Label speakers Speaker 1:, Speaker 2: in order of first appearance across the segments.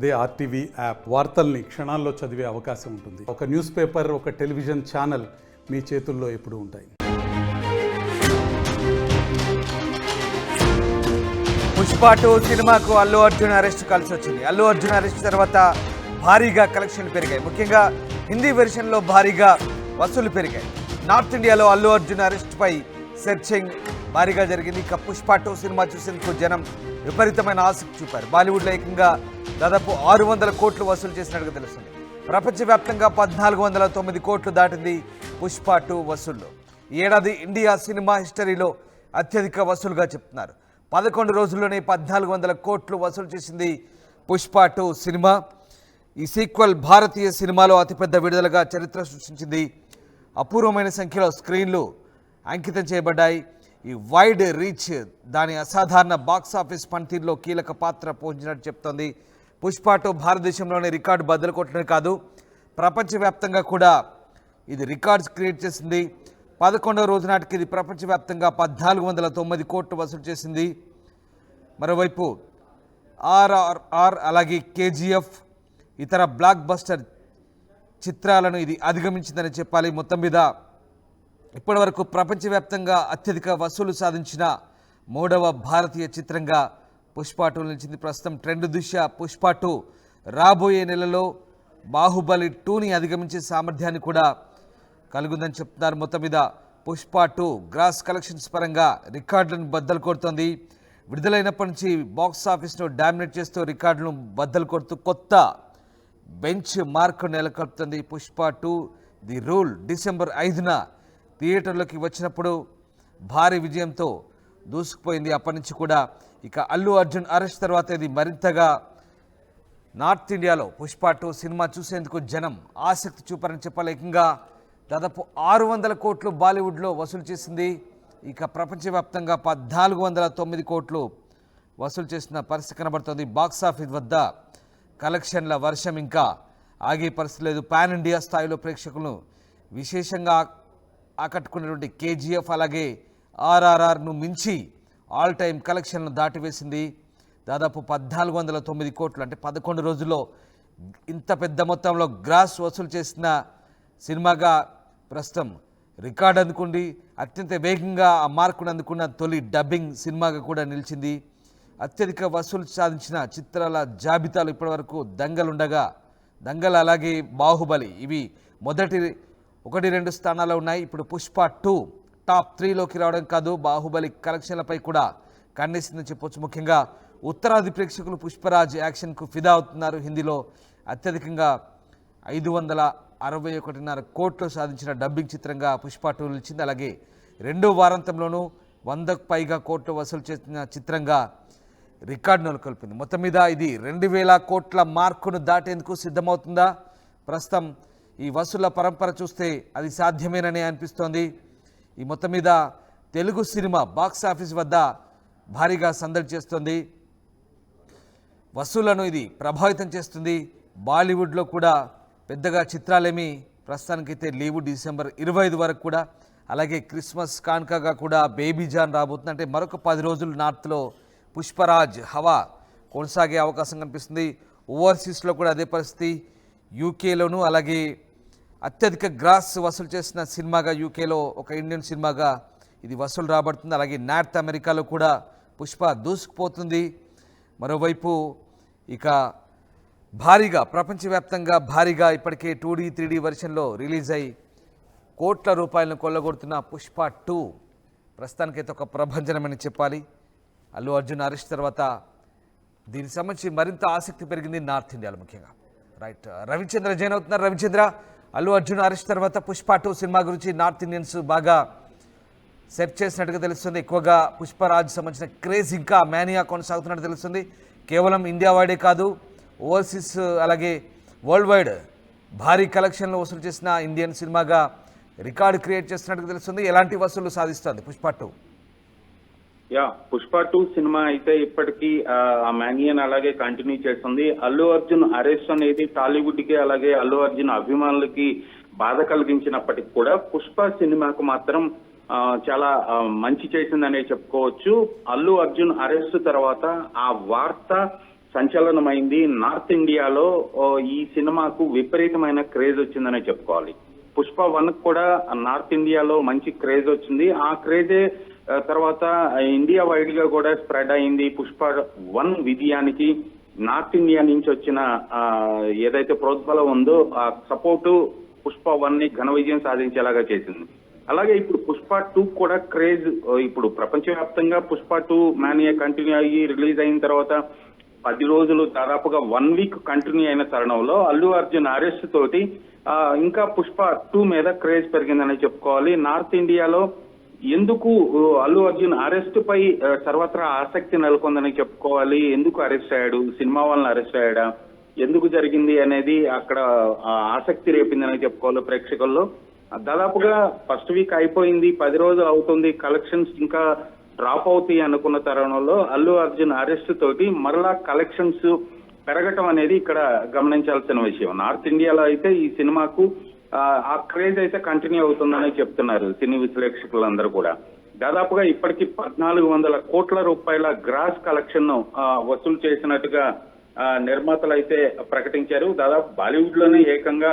Speaker 1: అదే RTV app వార్తల్ని క్షణాల్లో చదివే అవకాశం ఉంటుంది. ఒక న్యూస్ పేపర్, ఒక టెలివిజన్ ఛానల్ మీ చేతుల్లో ఎప్పుడూ ఉంటాయి.
Speaker 2: పుష్ప 2 సినిమాకు అల్లు అర్జున్ అరెస్ట్ కలిసి వచ్చింది. అల్లు అర్జున్ అరెస్ట్ తర్వాత భారీగా కలెక్షన్లు పెరిగాయి. ముఖ్యంగా హిందీ వెర్షన్లో భారీగా వసూలు పెరిగాయి. నార్త్ ఇండియాలో అల్లు అర్జున్ అరెస్ట్పై సెర్చింగ్ భారీగా జరిగింది. ఇక పుష్ప 2 సినిమా చూసేందుకు జనం విపరీతమైన ఆసక్తి చూపారు. బాలీవుడ్లో ఏకంగా దాదాపు 600 కోట్లు వసూలు చేసినట్టుగా తెలుస్తుంది. ప్రపంచవ్యాప్తంగా 1409 కోట్లు దాటింది పుష్ప 2 వసూళ్లు. ఈ ఏడాది ఇండియా సినిమా హిస్టరీలో అత్యధిక వసూలుగా చెప్తున్నారు. 11 రోజుల్లోనే 1400 కోట్లు వసూలు చేసింది పుష్ప 2 సినిమా. ఈ సీక్వెల్ భారతీయ సినిమాలో అతిపెద్ద విడుదలగా చరిత్ర సృష్టించింది. అపూర్వమైన సంఖ్యలో స్క్రీన్లు అంకితం చేయబడ్డాయి. ఈ వైడ్ రీచ్ దాని అసాధారణ బాక్సాఫీస్ పనితీరులో కీలక పాత్ర పోషించినట్టు చెప్తోంది. పుష్ప 2 భారతదేశంలోనే రికార్డు బద్దలు కొట్టడమే కాదు, ప్రపంచవ్యాప్తంగా కూడా ఇది రికార్డ్స్ క్రియేట్ చేసింది. 11వ రోజు నాటికి ఇది ప్రపంచవ్యాప్తంగా 1409 కోట్లు వసూలు చేసింది. మరోవైపు ఆర్ఆర్ఆర్ అలాగే కేజీఎఫ్ ఇతర బ్లాక్ బస్టర్ చిత్రాలను ఇది అధిగమించిందని చెప్పాలి. మొత్తం మీద ఇప్పటివరకు ప్రపంచవ్యాప్తంగా అత్యధిక వసూలు సాధించిన 3వ భారతీయ చిత్రంగా పుష్ప 2 నిలిచింది. ప్రస్తుతం ట్రెండ్ దృష్ట్యా పుష్ప 2 రాబోయే నెలలో బాహుబలి 2ని అధిగమించే సామర్థ్యాన్ని కూడా కలుగుందని చెప్తున్నారు. మొత్తం మీద పుష్ప 2 గ్రాస్ కలెక్షన్స్ పరంగా రికార్డులను బద్దలు కొడుతోంది. విడుదలైనప్పటి నుంచి బాక్స్ ఆఫీస్ను డామినేట్ చేస్తూ రికార్డులను బద్దలు కొడుతూ కొత్త బెంచ్ మార్క్ నెలకొల్పుతుంది. పుష్ప 2 ది రూల్ డిసెంబర్ 5న థియేటర్లోకి వచ్చినప్పుడు భారీ విజయంతో దూసుకుపోయింది. అప్పటి నుంచి కూడా ఇక అల్లు అర్జున్ అరెస్ట్ తర్వాత ఇది మరింతగా నార్త్ ఇండియాలో పుష్ప 2 సినిమా చూసేందుకు జనం ఆసక్తి చూపారని చెప్పాలి. ఏకంగా దాదాపు 600 కోట్లు బాలీవుడ్లో వసూలు చేసింది. ఇక ప్రపంచవ్యాప్తంగా 1409 కోట్లు వసూలు చేసిన పరిస్థితి కనబడుతుంది. బాక్సాఫీస్ వద్ద కలెక్షన్ల వర్షం ఇంకా ఆగే పరిస్థితి లేదు. పాన్ ఇండియా స్థాయిలో ప్రేక్షకులను విశేషంగా ఆకట్టుకున్నటువంటి కేజీఎఫ్ అలాగే ఆర్ఆర్ఆర్ను మించి ఆల్ టైమ్ కలెక్షన్లను దాటివేసింది. దాదాపు 1409 కోట్లు అంటే 11 రోజుల్లో ఇంత పెద్ద మొత్తంలో గ్రాస్ వసూలు చేసిన సినిమాగా ప్రస్తుతం రికార్డు అందుకుంది. అత్యంత వేగంగా ఆ మార్కును అందుకున్న తొలి డబ్బింగ్ సినిమాగా కూడా నిలిచింది. అత్యధిక వసూలు సాధించిన చిత్రాల జాబితాలు ఇప్పటివరకు దంగల్ అలాగే బాహుబలి ఇవి మొదటి 1-2 స్థానాల్లో ఉన్నాయి. ఇప్పుడు పుష్ప 2 టాప్ 3లోకి రావడం కాదు, బాహుబలి కలెక్షన్లపై కూడా కన్నేసిందని చెప్పొచ్చు. ముఖ్యంగా ఉత్తరాది ప్రేక్షకులు పుష్పరాజ్ యాక్షన్కు ఫిదా అవుతున్నారు. హిందీలో అత్యధికంగా 561.5 కోట్లు సాధించిన డబ్బింగ్ చిత్రంగా పుష్ప 2 నిలిచింది. అలాగే రెండో వారాంతంలోనూ 100కు పైగా కోట్లు వసూలు చేసిన చిత్రంగా రికార్డు నెలకొల్పింది. మొత్తం మీద ఇది 2000 కోట్ల మార్కును దాటేందుకు సిద్ధమవుతుందా? ప్రస్తుతం ఈ వసూళ్ల పరంపర చూస్తే అది సాధ్యమేనని అనిపిస్తోంది. ఈ మొత్తం మీద తెలుగు సినిమా బాక్స్ ఆఫీస్ వద్ద భారీగా సందడి చేస్తుంది. వసూళ్లను ఇది ప్రభావితం చేస్తుంది. బాలీవుడ్లో కూడా పెద్దగా చిత్రాలేమీ ప్రస్తుతానికైతే లేవు. డిసెంబర్ 25 వరకు కూడా, అలాగే క్రిస్మస్ కానుకగా కూడా బేబీ జాన్ రాబోతుంది. అంటే మరొక 10 రోజులు నార్త్లో పుష్పరాజ్ హవా కొనసాగే అవకాశం కనిపిస్తుంది. ఓవర్సీస్లో కూడా అదే పరిస్థితి. యూకేలోనూ అలాగే అత్యధిక గ్రాస్ వసూలు చేసిన సినిమాగా యూకేలో ఒక ఇండియన్ సినిమాగా ఇది వసూలు రాబడుతుంది. అలాగే నార్త్ అమెరికాలో కూడా పుష్ప దూసుకుపోతుంది. మరోవైపు ఇక భారీగా ప్రపంచవ్యాప్తంగా భారీగా ఇప్పటికే 2D 3D వెర్షన్లో రిలీజ్ అయ్యి కోట్ల రూపాయలను కొల్లగొడుతున్న పుష్ప 2 ప్రస్తుతానికైతే ఒక ప్రభంజనమని చెప్పాలి. అల్లు అర్జున్ అరెస్ట్ తర్వాత దీనికి సంబంధించి మరింత ఆసక్తి పెరిగింది నార్త్ ఇండియాలో ముఖ్యంగా. రైట్, రవిచంద్ర జైన్ అవుతున్నారు. రవిచంద్ర, అల్లు అర్జున్ అరెస్ట్ తర్వాత పుష్ప 2 సినిమా గురించి నార్త్ ఇండియన్స్ బాగా సెట్ చేసినట్టుగా తెలుస్తుంది. ఎక్కువగా పుష్పరాజ్ సంబంధించిన క్రేజ్ ఇంకా మేనియా కొనసాగుతున్నట్టు తెలుస్తుంది. కేవలం ఇండియా వైడే కాదు, ఓవర్సీస్ అలాగే వరల్డ్ వైడ్ భారీ కలెక్షన్లు వసూలు చేసిన ఇండియన్ సినిమాగా రికార్డు క్రియేట్ చేస్తున్నట్టుగా తెలుస్తుంది. ఎలాంటి వసూళ్లు సాధిస్తుంది పుష్ప 2?
Speaker 3: పుష్ప 2 సినిమా అయితే ఇప్పటికీ ఆ మేనియన్ అలాగే కంటిన్యూ చేస్తుంది. అల్లు అర్జున్ అరెస్ట్ అనేది టాలీవుడ్ కి అలాగే అల్లు అర్జున్ అభిమానులకి బాధ కలిగించినప్పటికీ కూడా పుష్ప సినిమాకు మాత్రం చాలా మంచి చేసిందనే చెప్పుకోవచ్చు. అల్లు అర్జున్ అరెస్ట్ తర్వాత ఆ వార్త సంచలనమైంది. నార్త్ ఇండియాలో ఈ సినిమాకు విపరీతమైన క్రేజ్ వచ్చిందనే చెప్పుకోవాలి. పుష్ప 1 కూడా నార్త్ ఇండియాలో మంచి క్రేజ్ వచ్చింది. ఆ క్రేజే తర్వాత ఇండియా వైడ్ గా కూడా స్ప్రెడ్ అయింది. పుష్ప 1 విజయానికి నార్త్ ఇండియా నుంచి వచ్చిన ఏదైతే ప్రోద్బలం ఉందో ఆ సపోర్టు పుష్ప 1 ని ఘన విజయం సాధించేలాగా చేసింది. అలాగే ఇప్పుడు పుష్ప 2 కూడా క్రేజ్ ఇప్పుడు ప్రపంచవ్యాప్తంగా పుష్ప 2 మానియా కంటిన్యూ అయ్యి రిలీజ్ అయిన తర్వాత 10 రోజులు దాదాపుగా 1 వీక్ కంటిన్యూ అయిన తరుణంలో అల్లు అర్జున్ అరెస్ట్ తోటి ఇంకా పుష్ప 2 మీద క్రేజ్ పెరిగిందని చెప్పుకోవాలి. నార్త్ ఇండియాలో ఎందుకు అల్లు అర్జున్ అరెస్ట్ పై సర్వత్రా ఆసక్తి నెలకొందని చెప్పుకోవాలి. ఎందుకు అరెస్ట్ అయ్యాడు, సినిమా వలన అరెస్ట్ అయ్యాడా, ఎందుకు జరిగింది అనేది అక్కడ ఆసక్తి రేపిందని చెప్పుకోవాలి ప్రేక్షకుల్లో. దాదాపుగా ఫస్ట్ వీక్ అయిపోయింది, 10 రోజులు అవుతుంది, కలెక్షన్స్ ఇంకా డ్రాప్ అవుతాయి అనుకున్న తరుణంలో అల్లు అర్జున్ అరెస్ట్ తోటి మరలా కలెక్షన్స్ పెరగటం అనేది ఇక్కడ గమనించాల్సిన విషయం. నార్త్ ఇండియాలో అయితే ఈ సినిమాకు ఆ క్రేజ్ అయితే కంటిన్యూ అవుతుందని చెప్తున్నారు సినీ విశ్లేషకులందరూ కూడా. దాదాపుగా ఇప్పటికి 1400 కోట్ల రూపాయల గ్రాస్ కలెక్షన్ వసూలు చేసినట్టుగా నిర్మాతలు అయితే ప్రకటించారు. దాదాపు బాలీవుడ్ లోనే ఏకంగా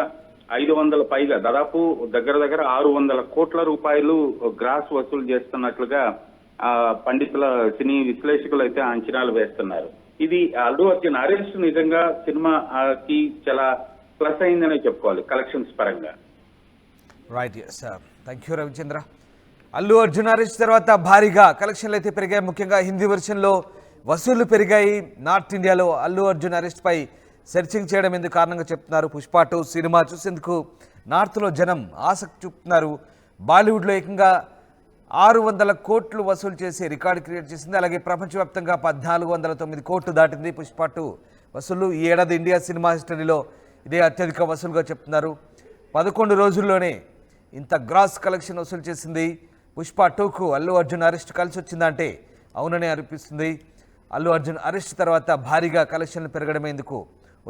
Speaker 3: 500 పైగా దాదాపు దగ్గర 600 కోట్ల రూపాయలు గ్రాస్ వసూలు చేస్తున్నట్లుగా పండితుల సినీ విశ్లేషకులు అయితే అంచనాలు వేస్తున్నారు. ఇది అల్లు అర్జున్ అరెస్ట్ నిజంగా సినిమాకి చాలా ప్లస్ అయిందనే చెప్పుకోవాలి కలెక్షన్స్ పరంగా.
Speaker 2: Right, thank you Ravichandra. Allu Arjun arrest తర్వాత భారీగా కలెక్షన్లు అయితే పెరిగాయి. ముఖ్యంగా హిందీ వెర్షన్లో వసూళ్లు పెరిగాయి. నార్త్ ఇండియాలో అల్లు అర్జున్ అరెస్ట్ పై సెర్చింగ్ చేయడం ఎందుకు కారణంగా చెప్తున్నారు. పుష్ప 2 సినిమా చూసేందుకు నార్త్లో జనం ఆసక్తి చూపుతున్నారు. బాలీవుడ్లో ఏకంగా 600 కోట్లు వసూలు చేసి రికార్డు క్రియేట్ చేసింది. అలాగే ప్రపంచవ్యాప్తంగా 1409 కోట్లు దాటింది పుష్ప 2 వసూళ్లు. ఈ ఏడాది ఇండియా సినిమా హిస్టరీలో ఇదే అత్యధిక వసూలుగా చెప్తున్నారు. 11 రోజుల్లోనే ఇంత గ్రాస్ కలెక్షన్ వసూలు చేసింది. పుష్ప 2కు అల్లు అర్జున్ అరెస్ట్ కలిసి వచ్చిందంటే అవుననే అనిపిస్తుంది. అల్లు అర్జున్ అరెస్ట్ తర్వాత భారీగా కలెక్షన్లు పెరగడమే ఇందుకు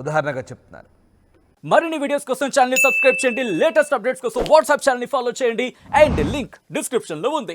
Speaker 2: ఉదాహరణగా చెప్తున్నారు.
Speaker 4: మరిన్ని వీడియోస్ కోసం ఛానల్ ని సబ్స్క్రైబ్ చేయండి. లేటెస్ట్ అప్డేట్స్ కోసం వాట్సాప్ ఛానల్ ని ఫాలో చేయండి. అండ్ లింక్ డిస్క్రిప్షన్ లో ఉంది.